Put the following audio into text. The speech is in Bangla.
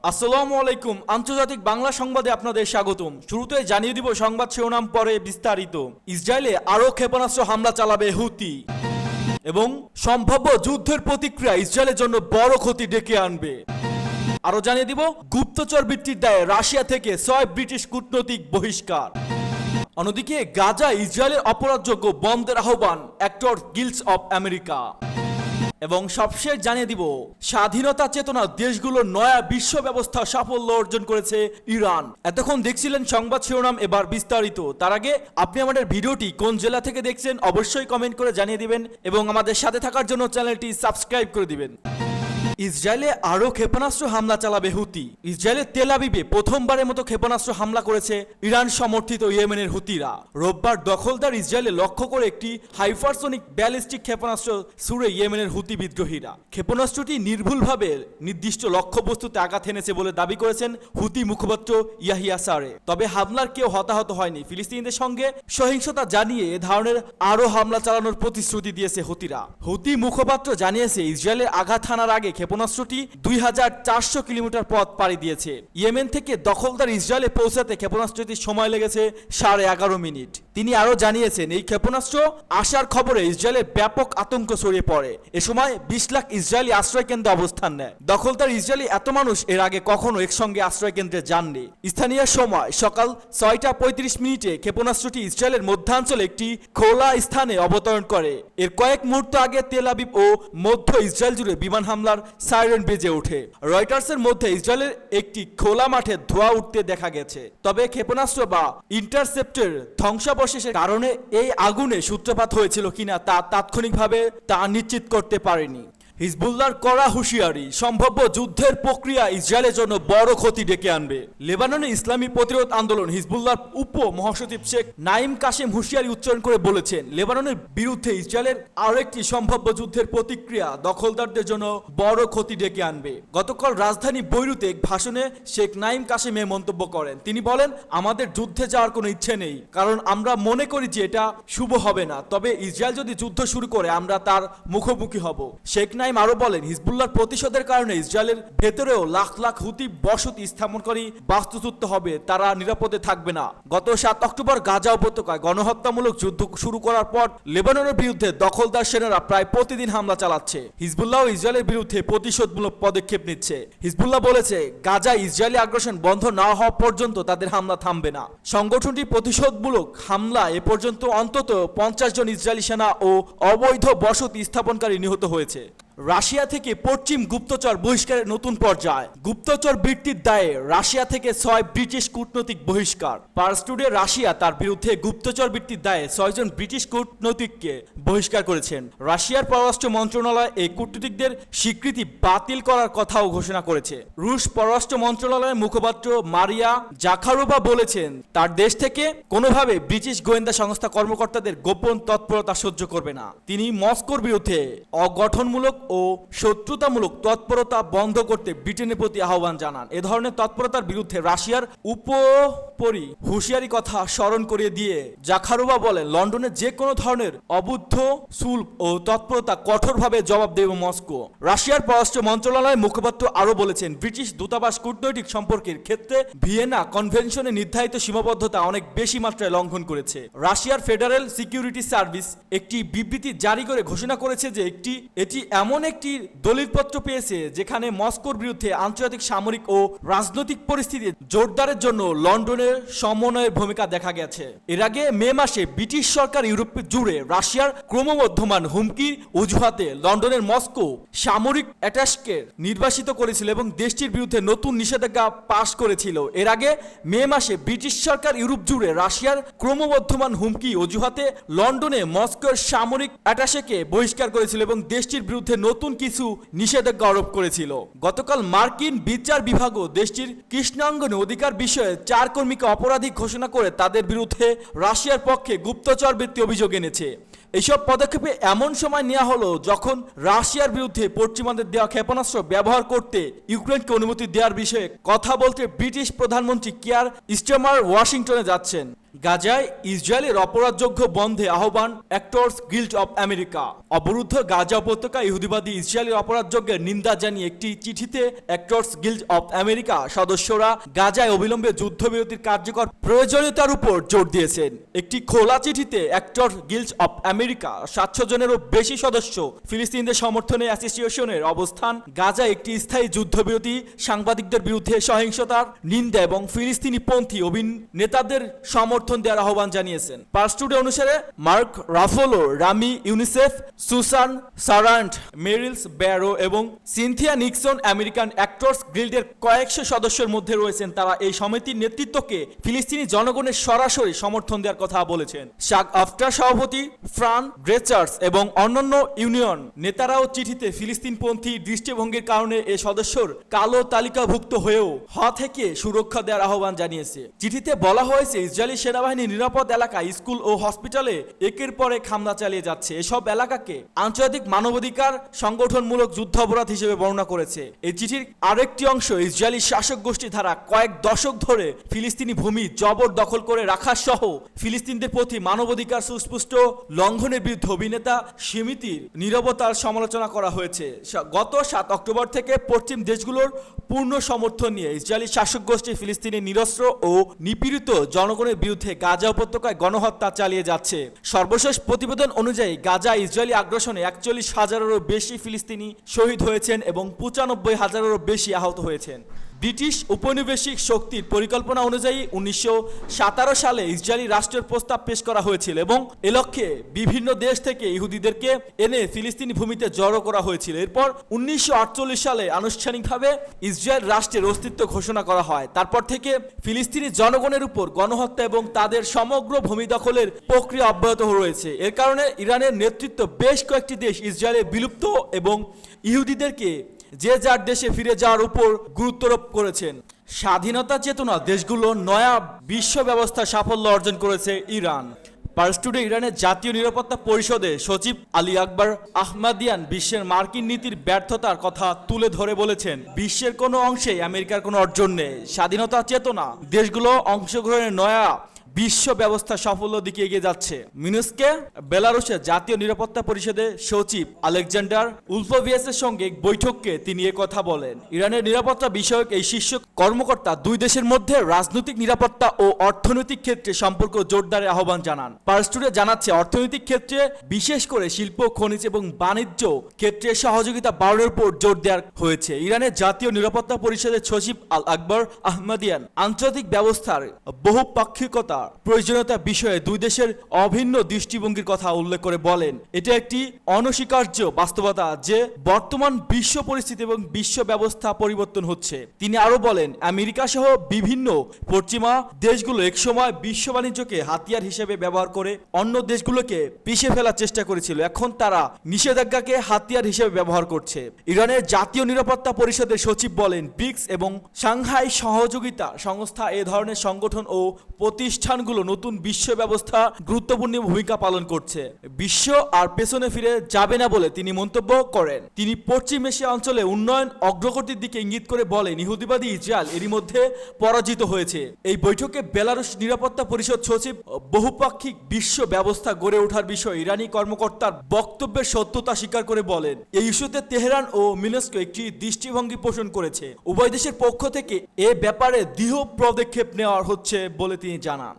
আসসালামু আলাইকুম। আন্তর্জাতিক বাংলা সংবাদে আপনাদের স্বাগতম। শুরুতে জানিয়ে দিব সংবাদ শিরোনাম, পরে বিস্তারিত। ইসরায়েলে আরও ক্ষেপণাস্ত্র হামলা চালাবে হুতি এবং সম্ভাব্য যুদ্ধের প্রতিক্রিয়া ইসরায়েলের জন্য বড় ক্ষতি ডেকে আনবে। আরও জানিয়ে দিব গুপ্তচর বৃত্তির দায়ে রাশিয়া থেকে 6 ব্রিটিশ কূটনৈতিক বহিষ্কার। অন্যদিকে গাজা ইসরায়েলের অপরাধযোগ্য বন্ধের আহ্বান অ্যাক্টর গিল্ডস অব আমেরিকা। এবং সবশেষ জানিয়ে দিব স্বাধীনতা চেতনা দেশগুলোর নয়া বিশ্ব ব্যবস্থা সাফল্য অর্জন করেছে ইরান। এতক্ষণ দেখছিলেন সংবাদ শিরোনাম, এবার বিস্তারিত। তার আগে আপনি আমাদের ভিডিওটি কোন জেলা থেকে দেখছেন অবশ্যই কমেন্ট করে জানিয়ে দিবেন এবং আমাদের সাথে থাকার জন্য চ্যানেলটি সাবস্ক্রাইব করে দিবেন। ইসরায়েলে আরও ক্ষেপণাস্ত্র হামলা চালাবে হুতি। ইসরায়েলের তেল আবিবে প্রথমবারের মতো ক্ষেপণাস্ত্র হামলা করেছে ইরান সমর্থিত ইয়েমেনের হুতিরা। রোববার দখলদার ইসরায়েলে লক্ষ্য করে একটি হাইপারসোনিক ব্যালিস্টিক ক্ষেপণাস্ত্র ছুড়ে ইয়েমেনের হুতি বিদ্রোহীরা। ক্ষেপণাস্ত্রটি নির্ভুলভাবে নির্দিষ্ট লক্ষ্যবস্তুতে আঘাত এনেছে বলে দাবি করেছেন হুতি মুখপাত্র ইয়াহিয়া সারে। তবে হামলার কেউ হতাহত হয়নি। ফিলিস্তিনিদের সঙ্গে সহিংসতা জানিয়ে এ ধরনের আরও হামলা চালানোর প্রতিশ্রুতি দিয়েছে হুতিরা। হুতি মুখপাত্র জানিয়েছে ইসরায়েলের আঘাত হানার আগে ক্ষেপণাস্ত্রটি 2400 কিলোমিটার পথ পাড়ি দিয়েছে। ইয়েমেন থেকে দখলদার ইসরায়েলে পৌঁছাতে ক্ষেপণাস্ত্রটির সময় লেগেছে 11.5 মিনিট। তিনি আরও জানিয়েছেন এই ক্ষেপণাস্ত্র আসার খবরে ইসরায়েলের ব্যাপক আতঙ্ক ছড়িয়ে পড়ে। এ সময় 20 লাখ ইসরায়েলি আশ্রয়কেন্দ্রে অবস্থান নেয়। দখলদার ইসরায়েলি এত মানুষ এর আগে কখনো একসঙ্গে আশ্রয়কেন্দ্রে যাননি। স্থানীয় সময় সকাল 6টা 35 মিনিটে ক্ষেপণাস্ত্রটি ইসরায়েলের মধ্যাঞ্চলে একটি খোলা স্থানে অবতরণ করে। এর কয়েক মুহূর্ত আগে তেল আবিব ও মধ্য ইসরায়েল জুড়ে বিমান হামলার সাইরেন বেজে ওঠে। রয়টার্সের মধ্যে ইসরায়েলের একটি খোলা মাঠে ধোঁয়া উঠতে দেখা গেছে। তবে ক্ষেপণাস্ত্র বা ইন্টারসেপ্টের ধ্বংসাবশেষের কারণে এই আগুনে সূত্রপাত হয়েছিল কিনা তা তাৎক্ষণিকভাবে নিশ্চিত করতে পারেনি। হিজবুল্লাহর কড়া হুঁশিয়ারি, সম্ভাব্য যুদ্ধের প্রক্রিয়া ইসরায়েলের জন্য বড় ক্ষতি ডেকে আনবে। লেবাননে ইসলামী প্রতিরোধ আন্দোলন হিজবুল্লাহর উপ মহাসচিব শেখ নাইম কাশেম হুঁশিয়ারি উচ্চারণ করে বলেছেন, লেবাননের বিরুদ্ধে ইসরায়েলের আরেকটি সম্ভাব্য যুদ্ধের প্রতিক্রিয়া দখলদারদের জন্য বড় ক্ষতি ডেকে আনবে। গতকাল রাজধানী বৈরুতে এক ভাষণে শেখ নাইম কাশেম এ মন্তব্য করেন। তিনি বলেন, আমাদের যুদ্ধে যাওয়ার কোনো ইচ্ছে নেই, কারণ আমরা মনে করি যে এটা শুভ হবে না। তবে ইসরায়েল যদি যুদ্ধ শুরু করে আমরা তার মুখোমুখি হব। শেখ নাইম আরো বলেন, হিজবুল্লাহর প্রতিশোধের কারণে ইসরায়েলের ভেতরেও লাখ লাখ হুতি বসতি স্থাপনকারী বাস্তুচ্যুত হবে, তারা নিরাপদে থাকবে না। গত 7 অক্টোবর গাজা উপত্যকায় গণহত্যামূলক যুদ্ধ শুরু করার পর লেবাননের বিরুদ্ধে দখলদার সেনারা প্রায় প্রতিদিন হামলা চালাচ্ছে। হিজবুল্লাহ ও ইসরায়েলের বিরুদ্ধে প্রতিশোধমূলক পদক্ষেপ নিচ্ছে। হিজবুল্লাহ বলেছে, গাজায় ইসরায়েলি আগ্রাসন বন্ধ না হওয়া পর্যন্ত তাদের হামলা থামবে না। সংগঠনটি প্রতিশোধমূলক হামলা এ পর্যন্ত অন্তত 50 জন ইসরায়েলি সেনা ও অবৈধ বসতি স্থাপনকারী নিহত হয়েছে। রাশিয়া থেকে পশ্চিম গুপ্তচর বহিষ্কারের নতুন পর্যায়। গুপ্তচর বৃত্তির দায়ে রাশিয়া থেকে 6 ব্রিটিশ কূটনৈতিক বহিষ্কার। পার্স টুডে রাশিয়া তার বিরুদ্ধে গুপ্তচর বৃত্তির দায়ে 6 জন ব্রিটিশ কূটনৈতিককে বহিষ্কার করেছেন। রাশিয়ার পররাষ্ট্র মন্ত্রণালয় এই কূটনীতিকদের স্বীকৃতি বাতিল করার কথাও ঘোষণা করেছে। রুশ পররাষ্ট্র মন্ত্রণালয়ের মুখপাত্র মারিয়া জাখারোভা বলেছেন, তার দেশ থেকে কোনোভাবে ব্রিটিশ গোয়েন্দা সংস্থা কর্মকর্তাদের গোপন তৎপরতা সহ্য করবে না। তিনি মস্কোর বিরুদ্ধে অগঠনমূলক ও শত্রুতামূলক তৎপরতা বন্ধ করতে ব্রিটেনের প্রতি আহ্বান জানান। এ ধরনের তৎপরতার বিরুদ্ধে রাশিয়ার উপরি হুঁশিয়ারি কথা স্মরণ করিয়ে দিয়ে জাখারোভা বলেন, লন্ডনের যে কোনো ধরনের অবৈধ শুল্ক ও তৎপরতা কঠোরভাবে জবাব দেবে মস্কো। রাশিয়ার পররাষ্ট্র মন্ত্রণালয়ের মুখপাত্র আরও বলেছেন, ব্রিটিশ দূতাবাস কূটনৈতিক সম্পর্কের ক্ষেত্রে ভিয়েনা কনভেনশনে নির্ধারিত সীমাবদ্ধতা অনেক বেশি মাত্রায় লঙ্ঘন করেছে। রাশিয়ার ফেডারেল সিকিউরিটি সার্ভিস একটি বিবৃতি জারি করে ঘোষণা করেছে যে এটি এমন একটি দলিলপত্র পেয়েছে যেখানে মস্কোর বিরুদ্ধে আন্তর্জাতিক সামরিক ও রাজনৈতিক পরিস্থিতি জোরদারের জন্য লন্ডনের সমন্বয়ের ভূমিকা দেখা গেছে। এর আগে মে মাসে ব্রিটিশ সরকার ইউরোপ জুড়ে রাশিয়ার ক্রমবর্ধমান হুমকির অজুহাতে লন্ডনের মস্কো সামরিক অ্যাটাশকে নির্বাসিত করেছিল এবং দেশটির বিরুদ্ধে নতুন নিষেধাজ্ঞা পাশ করেছিল। এর আগে মে মাসে ব্রিটিশ সরকার ইউরোপ জুড়ে রাশিয়ার ক্রমবর্ধমান হুমকি অজুহাতে লন্ডনে মস্কোর সামরিক অ্যাটাশেকে বহিষ্কার করেছিল এবং দেশটির বিরুদ্ধে নতুন কিছু নিষেধাজ্ঞা আরোপ করেছিল। গতকাল মার্কিন বিচার বিভাগও দেশটির কৃষ্ণাঙ্গনে অধিকার বিষয়ে 4 কর্মীকে অপরাধী ঘোষণা করে তাদের বিরুদ্ধে রাশিয়ার পক্ষে গুপ্তচর বৃত্তি অভিযোগ এনেছে। এইসব পদক্ষেপে এমন সময় নেওয়া হলো যখন রাশিয়ার বিরুদ্ধে পশ্চিমাদের দেওয়া ক্ষেপণাস্ত্র ব্যবহার করতে ইউক্রেনকে অনুমতি দেওয়ার বিষয়ে কথা বলতে ব্রিটিশ প্রধানমন্ত্রী কিয়ার স্টারমার ওয়াশিংটনে যাচ্ছেন। গাজায় ইসরায়েলের অপরাধযোগ্য বন্ধে আহ্বান অ্যাক্টর্স গিল্ড অব আমেরিকা। অবরুদ্ধ গাজা উপত্যকা ইহুদিবাদী ইসরায়েলের অপরাধযোগ্যের নিন্দা জানিয়ে একটি চিঠিতে অ্যাক্টর্স গিল্ড অব আমেরিকা সদস্যরা গাজায় অবিলম্বে যুদ্ধবিরতির কার্যকর প্রয়োজনীয়তার উপর জোর দিয়েছেন। একটি খোলা চিঠিতে অ্যাক্টর্স গিল্ড অব আমেরিকা 700 জনেরও বেশি সদস্য ফিলিস্তিনিদের সমর্থনে অ্যাসোসিয়েশনের অবস্থান, গাজায় একটি স্থায়ী যুদ্ধবিরতি, সাংবাদিকদের বিরুদ্ধে সহিংসতার নিন্দা এবং ফিলিস্তিনি পন্থী নেতাদের সমর্থন দেওয়ার আহ্বান জানিয়েছেন। পার্স টুডে অনুসারে Mark Ruffalo, Ramy Youssef, Susan Sarandon, মেরিলস ব্যারো এবং সিনথিয়া নিক্সন আমেরিকান অ্যাক্টর্স গিল্ডের কয়েকশো সদস্যের মধ্যে রয়েছেন। তারা এই সমিতির নেতৃত্বকে ফিলিস্তিনি জনগণের সরাসরি সমর্থন দেওয়ার কথা বলেছেন। শাক আফটার সভাপতি ফ্রান গ্রেচার্স এবং অন্যান্য ইউনিয়ন নেতারাও চিঠিতে ফিলিস্তিনপন্থী দৃষ্টিভঙ্গির কারণে এ সদস্যর কালো তালিকাভুক্ত হয়েও থেকে সুরক্ষা দেওয়ার আহ্বান জানিয়েছে। চিঠিতে বলা হয়েছে ইসরায়েলি সেনাবাহিনী নিরাপদ এলাকায়, স্কুল ও হসপিটালে একের পর এক হামলা চালিয়ে যাচ্ছে। এসব এলাকাকে আন্তর্জাতিক মানবাধিকার সংগঠনমূলক যুদ্ধাপরাধ হিসেবে বর্ণনা করেছে। এই চিঠির আরেকটি অংশ ইসরায়েলি শাসক গোষ্ঠী ধারা কয়েক দশক ধরে ফিলিস্তিনি ভূমি জবর দখল করে রাখা সহ ফিলিস্তিনদের প্রতি মানবাধিকার সুস্পষ্ট লঙ্ঘনের বিরুদ্ধে অভিনেতা সমিতির নীরবতার সমালোচনা করা হয়েছে। গত 7 অক্টোবর থেকে পশ্চিম দেশগুলোর পূর্ণ সমর্থন নিয়ে ইসরায়েলি শাসক গোষ্ঠী ফিলিস্তিনি নিরস্ত্র ও নিপীড়িত জনগণের বিরুদ্ধে গাজা উপত্যকায় গণহত্যা চালিয়ে যাচ্ছে। সর্বশেষ প্রতিবেদন অনুযায়ী গাজা ইসরায়েলি আগ্রাসনে 41,000-এরও বেশি ফিলিস্তিনি শহীদ হয়েছেন এবং 95,000-এরও বেশি আহত হয়েছেন। ব্রিটিশ উপনিবেশিক শক্তির পরিকল্পনা অনুযায়ী 1917 সালে ইসরায়েলি রাষ্ট্রের প্রস্তাব পেশ করা হয়েছিল এবং এ লক্ষ্যে বিভিন্ন দেশ থেকে ইহুদিদেরকে এনে ফিলিস্তিনি ভূমিতে জড়ো করা হয়েছিল। এরপর 1948 সালে আনুষ্ঠানিকভাবে ইসরায়েল রাষ্ট্রের অস্তিত্ব ঘোষণা করা হয়। তারপর থেকে ফিলিস্তিনি জনগণের উপর গণহত্যা এবং তাদের সমগ্র ভূমি দখলের প্রক্রিয়া অব্যাহত রয়েছে। এর কারণে ইরানের নেতৃত্ব বেশ কয়েকটি দেশ ইসরায়েলে বিলুপ্ত এবং ইহুদিদেরকে যে যার দেশে ফিরে যাওয়ার উপর গুরুত্বারোপ করেছেন। স্বাধীনতা চেতনা দেশগুলো নয়া বিশ্ব ব্যবস্থা সাফল্য অর্জন করেছে ইরান। পার্স টুডে ইরানের জাতীয় নিরাপত্তা পরিষদে সচিব আলী আকবর আহমাদিয়ান বিশ্বের মার্কিন নীতির ব্যর্থতার কথা তুলে ধরে বলেছেন, বিশ্বের কোনো অংশেই আমেরিকার কোনো অর্জন নেই। স্বাধীনতা চেতনা দেশগুলো অংশগ্রহণের নয়া বিশ্ব ব্যবস্থা সাফল্য দিকে এগিয়ে যাচ্ছে। মিনস্কে বেলারুশের জাতীয় নিরাপত্তা পরিষদের সচিব আলেকজান্ডার উলফোভিয়াসের সঙ্গে এক বৈঠকে তিনি কথা বলেন। ইরানের নিরাপত্তা বিষয়ক এই শীর্ষ কর্মকর্তা দুই দেশের মধ্যে রাজনৈতিক নিরাপত্তা ও অর্থনৈতিক ক্ষেত্রে সম্পর্ক জোরদারের আহ্বান জানান। পার্স টুডে জানাচ্ছে, অর্থনৈতিক ক্ষেত্রে বিশেষ করে শিল্প, খনিজ এবং বাণিজ্য ক্ষেত্রে সহযোগিতা বাড়ানোর উপর জোর দেওয়া হয়েছে। ইরানের জাতীয় নিরাপত্তা পরিষদের সচিব আল আকবর আহমদিয়ান আন্তর্জাতিক ব্যবস্থার বহুপাক্ষিকতা প্রয়োজনীয়তা বিষয়ে দুই দেশের অভিন্ন দৃষ্টিভঙ্গির কথা উল্লেখ করে বলেন, এটা একটি অনস্বীকার্য বাস্তবতা যে বর্তমান বিশ্ব পরিস্থিতি এবং বিশ্ব ব্যবস্থা পরিবর্তন হচ্ছে। তিনি আরো বলেন, আমেরিকা সহ বিভিন্ন পশ্চিমা দেশগুলো একসময় বিশ্ব বাণিজ্যকে হাতিয়ার হিসেবে ব্যবহার করে অন্য দেশগুলোকে পিছিয়ে ফেলার চেষ্টা করেছিল। এখন তারা নিষেধাজ্ঞাকে হাতিয়ার হিসেবে ব্যবহার করছে। ইরানের জাতীয় নিরাপত্তা পরিষদের সচিব বলেন, ব্রিক্স এবং সাংহাই সহযোগিতা সংস্থা এ ধরনের সংগঠন ও প্রতিষ্ঠানগুলো নতুন বিশ্ব ব্যবস্থা গুরুত্বপূর্ণ ভূমিকা পালন করছে। বিশ্ব আর পেছনে ফিরে যাবে না বলে তিনি মন্তব্য করেন। তিনি পশ্চিম এশিয়া অঞ্চলে উন্নয়ন অগ্রগতির দিকে ইঙ্গিত করে বলেন, ইহুদিবাদী ইসরায়েল এরই মধ্যে পরাজিত হয়েছে। এই বৈঠকে বেলারুশ নিরাপত্তা পরিষদ সচিব বহুপাক্ষিক বিশ্ব ব্যবস্থা গড়ে ওঠার বিষয়ে ইরানি কর্মকর্তার বক্তব্যের সত্যতা স্বীকার করে বলেন, এই ইস্যুতে তেহরান ও মিনস্ক একটি দৃষ্টিভঙ্গি পোষণ করেছে। উভয় দেশের পক্ষ থেকে এ ব্যাপারে দৃঢ় পদক্ষেপ নেওয়া হচ্ছে বলে তিনি জানান।